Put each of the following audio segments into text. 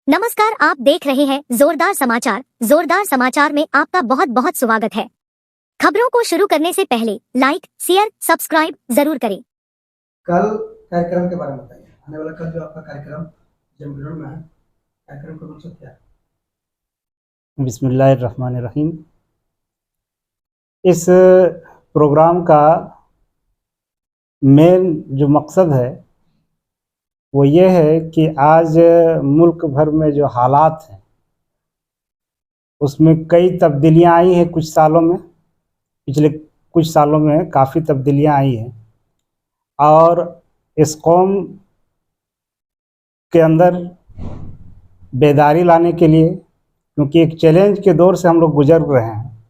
नमस्कार, आप देख रहे हैं जोरदार समाचार। जोरदार समाचार में आपका बहुत बहुत स्वागत है। खबरों को शुरू करने से पहले लाइक, शेयर, सब्सक्राइब जरूर करें। कल कार्यक्रम के बारे में बताइए। आने वाला कल जो आपका कार्यक्रम जमगढ़ में है, कार्यक्रम का मकसद क्या है? बिस्मिल्लाहिर्रहमानिर्रहीम। इस प्रोग्राम का मेन जो मकसद है वो ये है कि आज मुल्क भर में जो हालात हैं उसमें कई तब्दीलियां आई हैं। कुछ सालों में, पिछले कुछ सालों में काफ़ी तब्दीलियां आई हैं और इस कौम के अंदर बेदारी लाने के लिए, क्योंकि एक चैलेंज के दौर से हम लोग गुजर रहे हैं,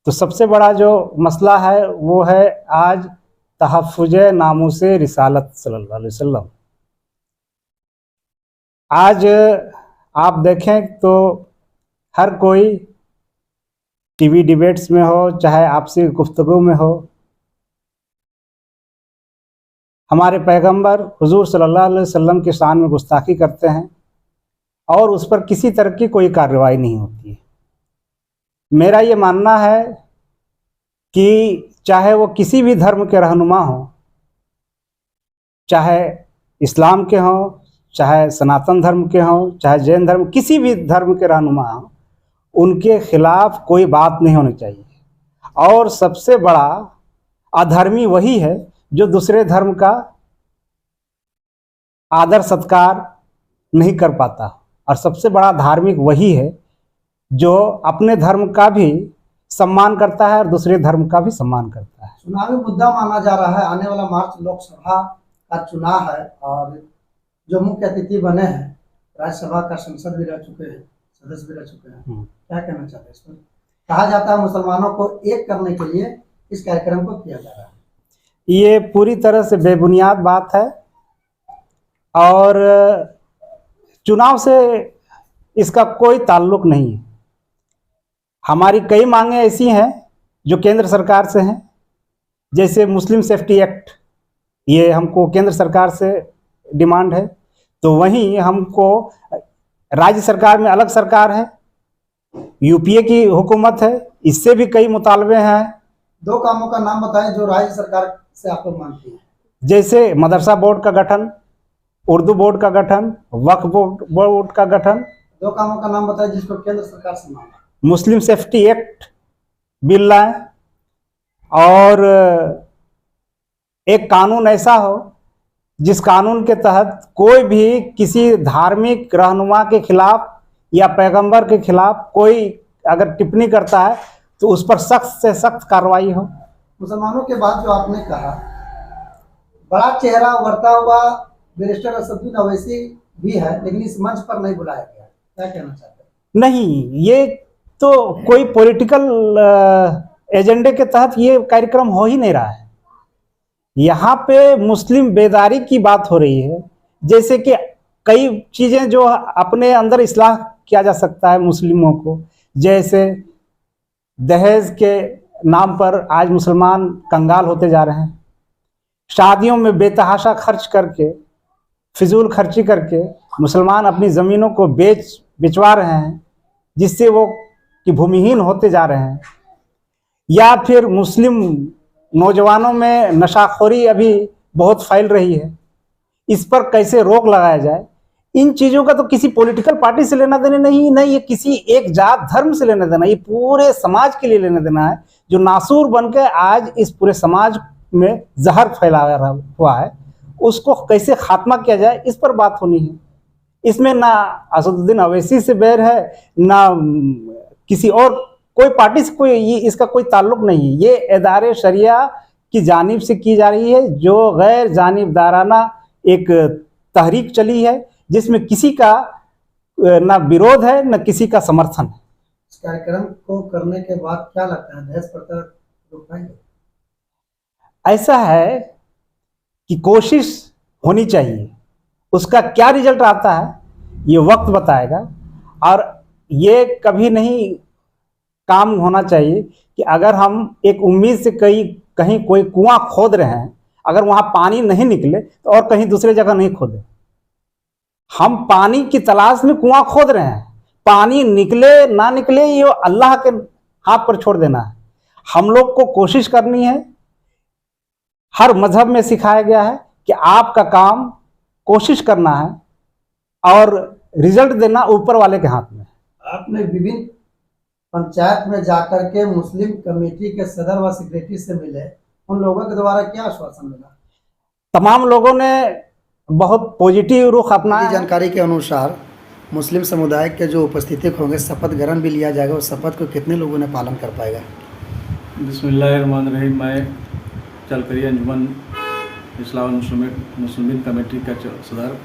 तो सबसे बड़ा जो मसला है वो है आज तहफ़्फ़ुज़ नामूसे रिसालत सल्लल्लाहु अलैहि वसल्लम। आज आप देखें तो हर कोई टीवी डिबेट्स में हो, चाहे आपसी गुफ्तगू में हो, हमारे पैगंबर हुजूर सल्लल्लाहु अलैहि वसल्लम की शान में गुस्ताखी करते हैं और उस पर किसी तरह की कोई कार्रवाई नहीं होती है। मेरा ये मानना है कि चाहे वो किसी भी धर्म के रहनुमा हो, चाहे इस्लाम के हों, चाहे सनातन धर्म के हों, चाहे जैन धर्म, किसी भी धर्म के रहनुमा हों, उनके खिलाफ कोई बात नहीं होनी चाहिए। और सबसे बड़ा अधर्मी वही है जो दूसरे धर्म का आदर सत्कार नहीं कर पाता, और सबसे बड़ा धार्मिक वही है जो अपने धर्म का भी सम्मान करता है और दूसरे धर्म का भी सम्मान करता है। चुनावी मुद्दा माना जा रहा है। आने वाला मार्च लोकसभा का चुनाव है और जो मुख्य अतिथि बने हैं, राज्यसभा का सांसद भी रह चुके हैं, सदस्य भी रह चुके हैं, क्या कहना चाहते हैं इस पर? कहा जाता है मुसलमानों को एक करने के लिए इस कार्यक्रम को किया जा रहा है। ये पूरी तरह से बेबुनियाद बात है और चुनाव से इसका कोई ताल्लुक नहीं है। हमारी कई मांगें ऐसी हैं जो केंद्र सरकार से हैं, जैसे मुस्लिम सेफ्टी एक्ट, ये हमको केंद्र सरकार से डिमांड है। तो वहीं हमको राज्य सरकार में अलग सरकार है, यूपीए की हुकूमत है, इससे भी कई मुतालबे हैं। दो कामों का नाम बताएं जो राज्य सरकार से आप लोग मांगते हैं। जैसे मदरसा बोर्ड का गठन, उर्दू बोर्ड का गठन, वक्फ बोर्ड का गठन। दो कामों का नाम बताएं जिसको केंद्र सरकार से मांगा। मुस्लिम सेफ्टी एक्ट बिल लाएं और एक कानून ऐसा हो जिस कानून के तहत कोई भी किसी धार्मिक रहनुमा के खिलाफ या पैगंबर के खिलाफ कोई अगर टिप्पणी करता है तो उस पर सख्त से सख्त कार्रवाई हो। मुसलमानों के बाद जो आपने कहा, बड़ा चेहरा उभरता हुआ बैरिस्टर असदुद्दीन अवैसी भी है, लेकिन इस मंच पर नहीं बुलाया गया, क्या कहना चाहते हैं? नहीं, ये तो कोई पॉलिटिकल एजेंडे के तहत ये कार्यक्रम हो ही नहीं रहा है। यहाँ पे मुस्लिम बेदारी की बात हो रही है, जैसे कि कई चीज़ें जो अपने अंदर इस्लाह किया जा सकता है मुस्लिमों को, जैसे दहेज के नाम पर आज मुसलमान कंगाल होते जा रहे हैं, शादियों में बेतहाशा खर्च करके, फिजूल खर्ची करके मुसलमान अपनी ज़मीनों को बेचवा रहे हैं, जिससे वो कि भूमिहीन होते जा रहे हैं। या फिर मुस्लिम नौजवानों में नशाखोरी अभी बहुत फैल रही है, इस पर कैसे रोक लगाया जाए। इन चीज़ों का तो किसी पॉलिटिकल पार्टी से लेना देना नहीं, ये किसी एक जात धर्म से लेना देना, ये पूरे समाज के लिए लेना देना है, जो नासूर बनकर आज इस पूरे समाज में जहर फैलाया हुआ है, उसको कैसे खात्मा किया जाए, इस पर बात होनी है। इसमें ना असदुद्दीन अवैसी से बैर है, ना किसी और कोई पार्टी से कोई इसका कोई ताल्लुक नहीं है। ये इदारे शरिया की जानिब से की जा रही है, जो गैर जानिबदाराना एक तहरीक चली है, जिसमें किसी का ना विरोध है न किसी का समर्थन है। इस कार्यक्रम को करने के बाद क्या लगता है, दहेज प्रथा रोक पाएंगे? ऐसा है कि कोशिश होनी चाहिए, उसका क्या रिजल्ट आता है ये वक्त बताएगा। और ये कभी नहीं काम होना चाहिए कि अगर हम एक उम्मीद से कहीं कोई कुआं खोद रहे हैं, अगर वहाँ पानी नहीं निकले तो और कहीं दूसरे जगह नहीं खोदें। हम पानी की तलाश में कुआं खोद रहे हैं, पानी निकले ना निकले ये अल्लाह के हाथ पर छोड़ देना है। हम लोग को कोशिश करनी है, हर मजहब में सिखाया गया है कि आपका काम कोशिश करना है और रिजल्ट देना ऊपर वाले के हाथ में। आपने विभिन्न पंचायत में जाकर के मुस्लिम कमेटी के सदर व सेक्रेटरी से मिले, उन लोगों के द्वारा क्या आश्वासन मिला? तमाम लोगों ने बहुत पॉजिटिव रुख अपनाया। जानकारी के अनुसार मुस्लिम समुदाय के जो उपस्थित होंगे शपथ ग्रहण भी लिया जाएगा, उस शपथ को कितने लोगों ने पालन कर पाएगा? बिस्मिल्लाहिर्रहमानिर्रहीम। मैं चलकरी अंजुमन इस्लाम मुस्लिमीन कमेटी का सदर,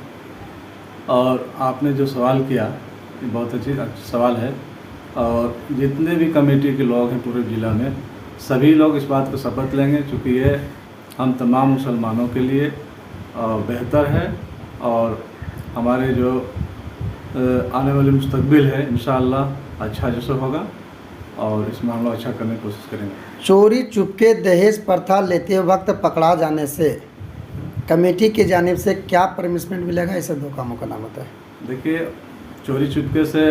और आपने जो सवाल किया ये बहुत अच्छा सवाल है। और जितने भी कमेटी के लोग हैं पूरे ज़िला में, सभी लोग इस बात को शपथ लेंगे क्योंकि ये हम तमाम मुसलमानों के लिए बेहतर है और हमारे जो आने वाले मुस्तकबिल है इंशाअल्लाह अच्छा जैसा होगा और इसमें हम लोग अच्छा करने की कोशिश करेंगे। चोरी चुपके दहेज प्रथा लेते वक्त पकड़ा जाने से कमेटी की जानिब से क्या पनिशमेंट मिलेगा? इसे दो कामों का नाम होता है। देखिए, चोरी चुपके से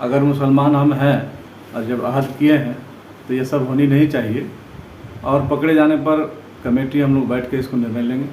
अगर मुसलमान हम हैं और जब अहद किए हैं तो ये सब होनी नहीं चाहिए, और पकड़े जाने पर कमेटी हम लोग बैठ के इसको निर्णय लेंगे।